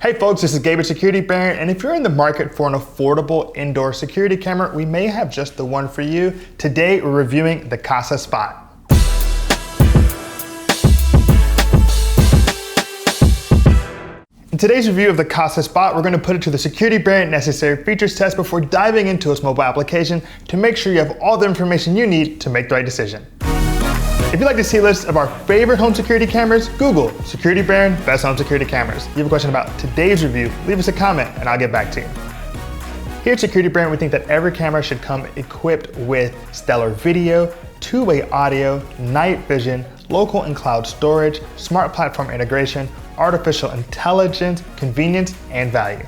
Hey folks, this is Gabe at Security, and if you're in the market for an affordable indoor security camera, we may have just the one for you. Today, we're reviewing the Kasa Spot. In today's review of the Kasa Spot, we're going to put it to the security bare necessary features test before diving into its mobile application to make sure you have all the information you need to make the right decision. If you'd like to see lists of our favorite home security cameras, Google Security Brand Best Home Security Cameras. If you have a question about today's review, leave us a comment and I'll get back to you. Here at Security Brand, we think that every camera should come equipped with stellar video, two-way audio, night vision, local and cloud storage, smart platform integration, artificial intelligence, convenience, and value.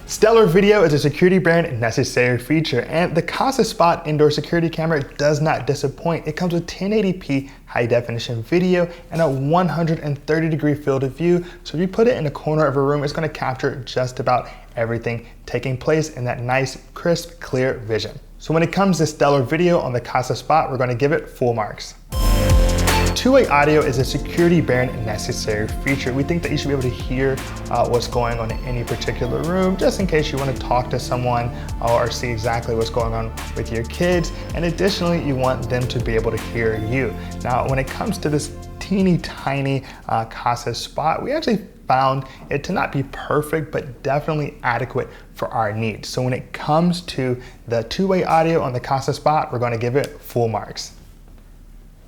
Stellar video is a security brand necessary feature, and the Kasa Spot indoor security camera does not disappoint. It comes with 1080p high definition video and a 130-degree field of view. So if you put it in a corner of a room, it's going to capture just about everything taking place in that nice, crisp, clear vision. So when it comes to stellar video on the Kasa Spot, we're going to give it full marks. Two-way audio is a security brand necessary feature. We think that you should be able to hear what's going on in any particular room, just in case you want to talk to someone or see exactly what's going on with your kids. And additionally, you want them to be able to hear you. Now, when it comes to this teeny tiny Kasa Spot, we actually found it to not be perfect, but definitely adequate for our needs. So when it comes to the two-way audio on the Kasa Spot, we're going to give it full marks.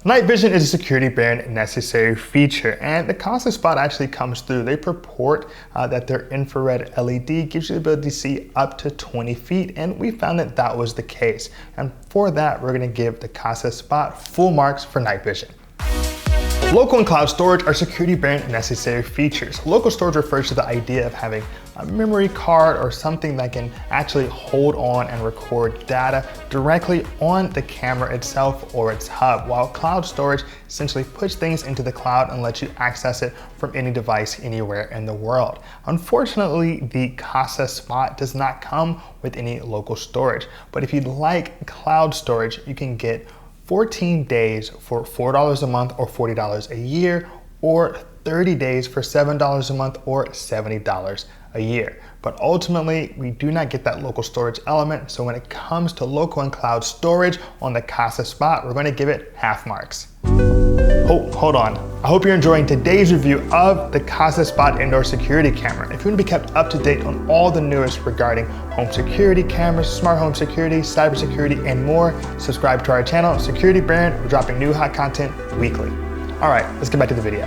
Night vision is a security brand necessary feature, and the Kasa Spot actually comes through. They purport that their infrared LED gives you the ability to see up to 20 feet, and we found that that was the case. And for that, we're gonna give the Kasa Spot full marks for night vision. Local and cloud storage are security brand necessary features. Local storage refers to the idea of having a memory card or something that can actually hold on and record data directly on the camera itself or its hub, while cloud storage essentially puts things into the cloud and lets you access it from any device anywhere in the world. Unfortunately, the Kasa Spot does not come with any local storage, but if you'd like cloud storage, you can get 14 days for $4 a month or $40 a year, or 30 days for $7 a month or $70 a year. But ultimately, we do not get that local storage element. So when it comes to local and cloud storage on the Kasa Spot, we're going to give it half marks. Hold on. I hope you're enjoying today's review of the Kasa Spot indoor security camera. If you want to be kept up to date on all the newest regarding home security cameras, smart home security, cybersecurity, and more, subscribe to our channel, Security Brand. We're dropping new hot content weekly. All right, let's get back to the video.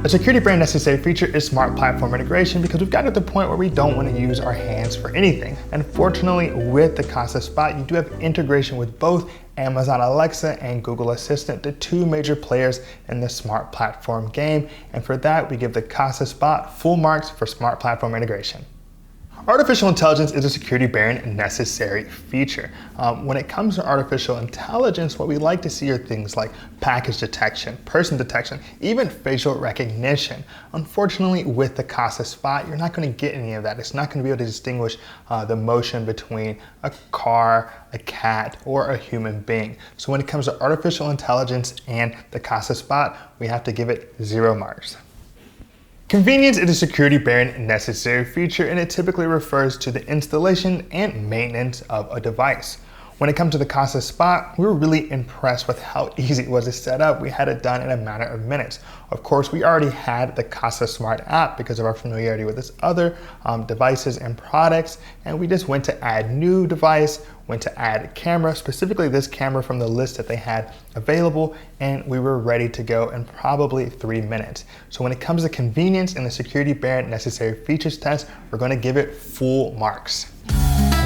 A security brand necessary feature is smart platform integration, because we've gotten to the point where we don't want to use our hands for anything. And fortunately, with the Kasa Spot, you do have integration with both Amazon Alexa and Google Assistant, the two major players in the smart platform game. And for that, we give the Kasa Spot full marks for smart platform integration. Artificial intelligence is a security brand necessary feature. When it comes to artificial intelligence, what we like to see are things like package detection, person detection, even facial recognition. Unfortunately, with the Kasa Spot, you're not going to get any of that. It's not going to be able to distinguish the motion between a car, a cat, or a human being. So when it comes to artificial intelligence and the Kasa Spot, we have to give it 0 marks. Convenience is a security brand necessary feature, and it typically refers to the installation and maintenance of a device. When it comes to the Kasa Spot, we were really impressed with how easy it was to set up. We had it done in a matter of minutes. Of course, we already had the Kasa Smart app because of our familiarity with its other devices and products, and we just went to add new device, went to add camera, specifically this camera from the list that they had available, and we were ready to go in probably 3 minutes. So when it comes to convenience and the security brand necessary features test, we're going to give it full marks.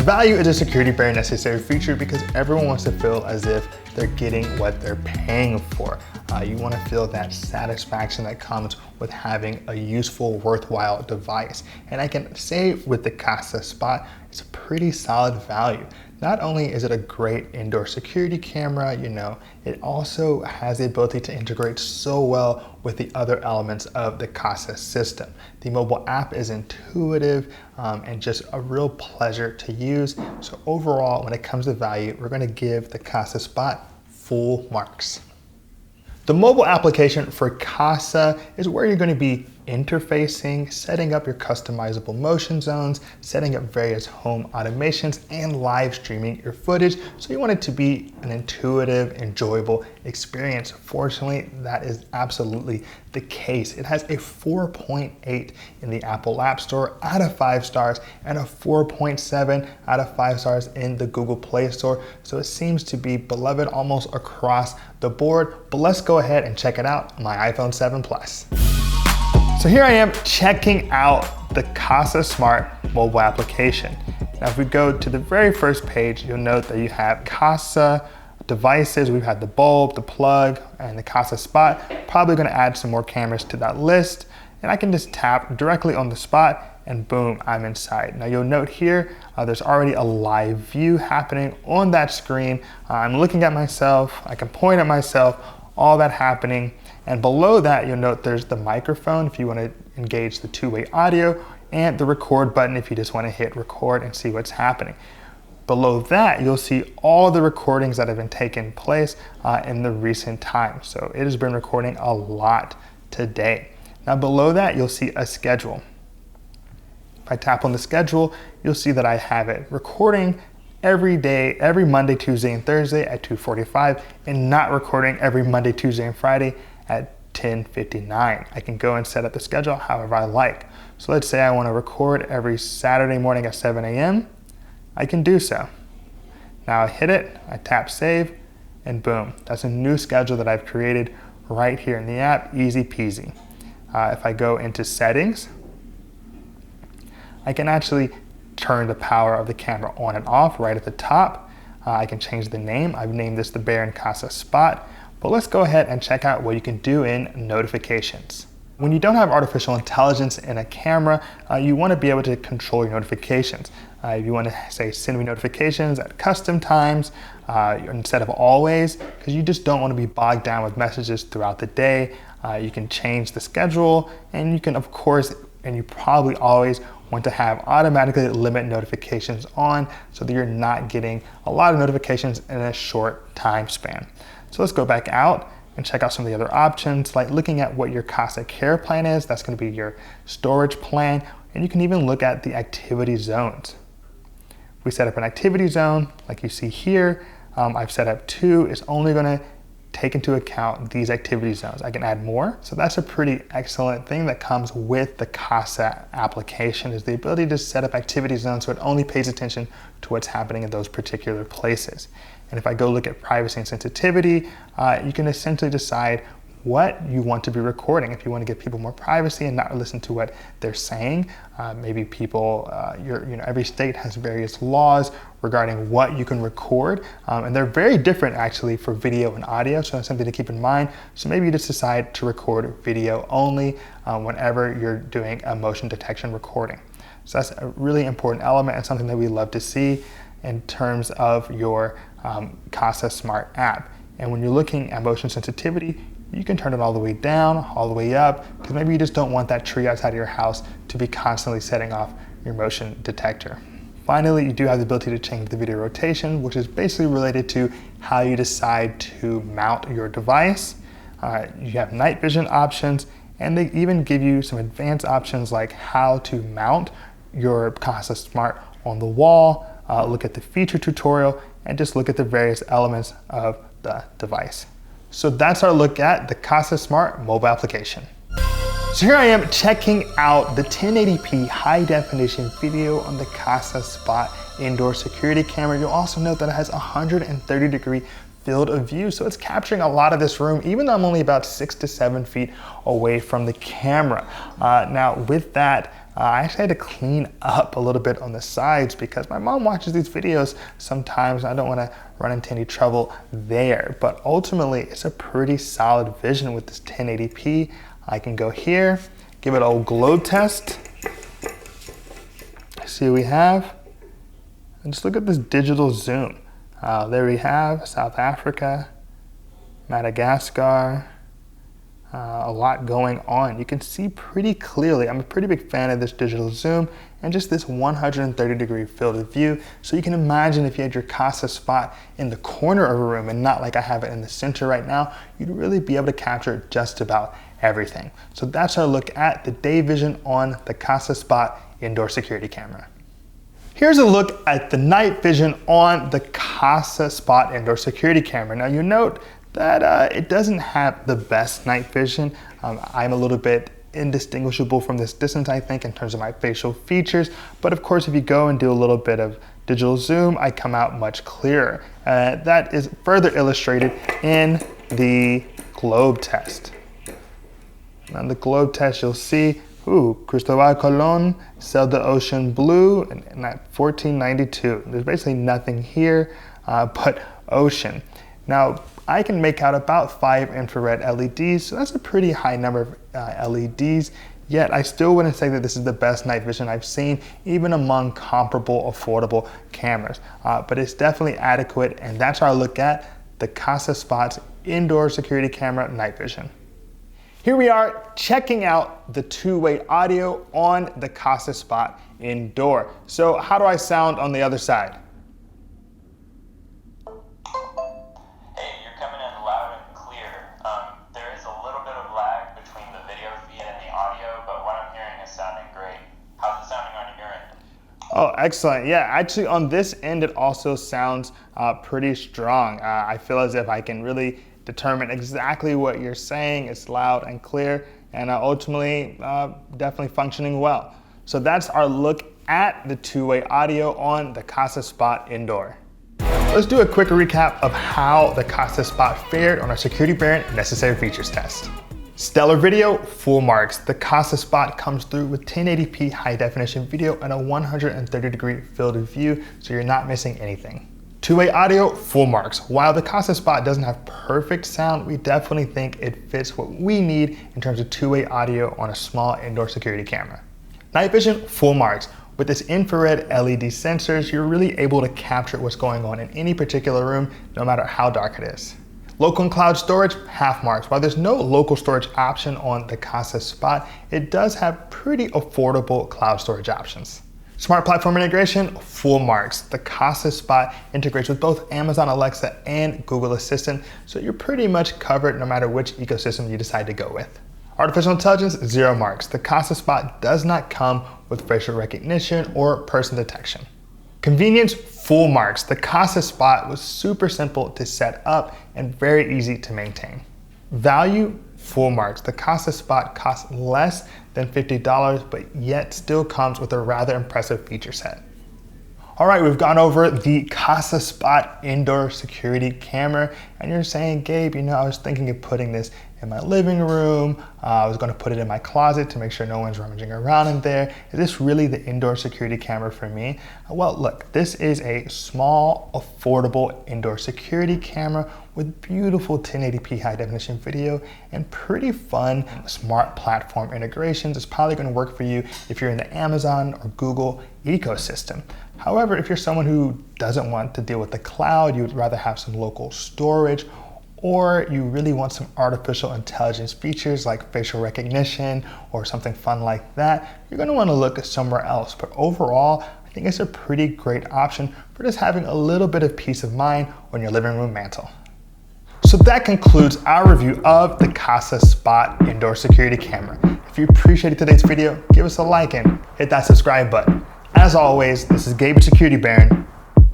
Value is a security brand necessary feature because everyone wants to feel as if they're getting what they're paying for. You want to feel that satisfaction that comes with having a useful, worthwhile device. And I can say with the Kasa Spot, it's a pretty solid value. Not only is it a great indoor security camera, it also has the ability to integrate so well with the other elements of the Kasa system. The mobile app is intuitive and just a real pleasure to use. So overall, when it comes to value, we're going to give the Kasa Spot full marks. The mobile application for Kasa is where you're going to be interfacing, setting up your customizable motion zones, setting up various home automations, and live streaming your footage. So you want it to be an intuitive, enjoyable experience. Fortunately, that is absolutely the case. It has a 4.8 in the Apple App Store out of 5 stars and a 4.7 out of 5 stars in the Google Play Store. So it seems to be beloved almost across the board. But let's go ahead and check it out on my iPhone 7 Plus. So here I am checking out the Kasa Smart mobile application. Now if we go to the very first page, you'll note that you have Kasa devices. We've had the bulb, the plug, and the Kasa Spot. Probably gonna add some more cameras to that list. And I can just tap directly on the spot and boom, I'm inside. Now you'll note here, there's already a live view happening on that screen. I'm looking at myself, I can point at myself, all that happening. And below that, you'll note there's the microphone if you want to engage the two-way audio, and the record button if you just want to hit record and see what's happening. Below that, you'll see all the recordings that have been taking place in the recent time. So it has been recording a lot today. Now below that, you'll see a schedule. If I tap on the schedule, you'll see that I have it recording every day, every Monday, Tuesday, and Thursday at 2:45, and not recording every Monday, Tuesday, and Friday at 10:59. I can go and set up the schedule however I like. So let's say I want to record every Saturday morning at 7 a.m. I can do so. Now I hit it, I tap save, and boom, that's a new schedule that I've created right here in the app, easy peasy. If I go into settings, I can actually turn the power of the camera on and off right at the top. I can change the name. I've named this the Bear and Kasa Spot. But let's go ahead and check out what you can do in notifications. When you don't have artificial intelligence in a camera, you want to be able to control your notifications. If you want to say send me notifications at custom times instead of always, because you just don't want to be bogged down with messages throughout the day. You can change the schedule, and you can of course, and you probably always want to have automatically limit notifications on so that you're not getting a lot of notifications in a short time span. So let's go back out and check out some of the other options, like looking at what your Kasa Care plan is. That's going to be your storage plan, and you can even look at the activity zones. We set up an activity zone like you see here. I've set up 2. It's only going to take into account these activity zones. I can add more. So that's a pretty excellent thing that comes with the Kasa application, is the ability to set up activity zones so it only pays attention to what's happening in those particular places. And if I go look at privacy and sensitivity, you can essentially decide what you want to be recording. If you want to give people more privacy and not listen to what they're saying, maybe people, every state has various laws regarding what you can record, and they're very different actually for video and audio, so that's something to keep in mind. So maybe you just decide to record video only whenever you're doing a motion detection recording. So that's a really important element and something that we love to see in terms of your Kasa Smart app. And when you're looking at motion sensitivity, you can turn it all the way down, all the way up, because maybe you just don't want that tree outside of your house to be constantly setting off your motion detector. Finally, you do have the ability to change the video rotation, which is basically related to how you decide to mount your device. You have night vision options, and they even give you some advanced options like how to mount your Kasa Smart on the wall, look at the feature tutorial, and just look at the various elements of the device. So that's our look at the Kasa Smart mobile application. So here I am checking out the 1080p high definition video on the Kasa Spot indoor security camera. You'll also note that it has 130-degree field of view, so it's capturing a lot of this room, even though I'm only about 6 to 7 feet away from the camera. Now with that, I actually had to clean up a little bit on the sides because my mom watches these videos sometimes. I don't want to run into any trouble there, but ultimately it's a pretty solid vision with this 1080p. I can go here, give it an old globe test, see what we have, and just look at this digital zoom. There we have South Africa, Madagascar, a lot going on. You can see pretty clearly. I'm a pretty big fan of this digital zoom and just this 130-degree field of view. So you can imagine if you had your Kasa Spot in the corner of a room and not like I have it in the center right now, you'd really be able to capture just about everything. So that's our look at the day vision on the Kasa Spot indoor security camera. Here's a look at the night vision on the Kasa Spot indoor security camera. Now you note that it doesn't have the best night vision. I'm a little bit indistinguishable from this distance, I think, in terms of my facial features. But of course, if you go and do a little bit of digital zoom, I come out much clearer. That is further illustrated in the globe test. On the globe test, you'll see, Cristobal Colon sailed the ocean blue in 1492. There's basically nothing here but ocean. Now, I can make out about 5 infrared LEDs, so that's a pretty high number of LEDs, yet I still wouldn't say that this is the best night vision I've seen, even among comparable affordable cameras. But it's definitely adequate, and that's our look at the Kasa Spot's indoor security camera night vision. Here we are checking out the two-way audio on the Kasa Spot indoor. So how do I sound on the other side? Oh, excellent. Yeah, actually on this end, it also sounds pretty strong. I feel as if I can really determine exactly what you're saying. It's loud and clear, and ultimately definitely functioning well. So that's our look at the two-way audio on the Kasa Spot indoor. Let's do a quick recap of how the Kasa Spot fared on our Security Brand Necessary Features test. Stellar video, full marks. The Kasa Spot comes through with 1080p high definition video and a 130-degree field of view, so you're not missing anything. Two-way audio, full marks. While the Kasa Spot doesn't have perfect sound, we definitely think it fits what we need in terms of two-way audio on a small indoor security camera. Night vision, full marks. With its infrared LED sensors, you're really able to capture what's going on in any particular room, no matter how dark it is. Local and cloud storage, half marks. While there's no local storage option on the Kasa Spot, it does have pretty affordable cloud storage options. Smart platform integration, full marks. The Kasa Spot integrates with both Amazon Alexa and Google Assistant, so you're pretty much covered no matter which ecosystem you decide to go with. Artificial intelligence, 0 marks. The Kasa Spot does not come with facial recognition or person detection. Convenience, full marks. The Kasa Spot was super simple to set up and very easy to maintain. Value, full marks. The Kasa Spot costs less than $50, but yet still comes with a rather impressive feature set. All right, we've gone over the Kasa Spot indoor security camera, and you're saying, Gabe, I was thinking of putting this in my living room. I was gonna put it in my closet to make sure no one's rummaging around in there. Is this really the indoor security camera for me? Well, look, this is a small, affordable indoor security camera with beautiful 1080p high definition video and pretty fun smart platform integrations. It's probably gonna work for you if you're in the Amazon or Google ecosystem. However, if you're someone who doesn't want to deal with the cloud, you would rather have some local storage, or you really want some artificial intelligence features like facial recognition or something fun like that, you're gonna wanna look somewhere else. But overall, I think it's a pretty great option for just having a little bit of peace of mind on your living room mantle. So that concludes our review of the Kasa Spot indoor security camera. If you appreciated today's video, give us a like and hit that subscribe button. As always, this is Gabe, Security Baron.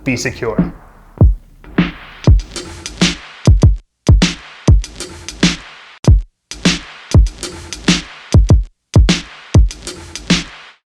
Be secure.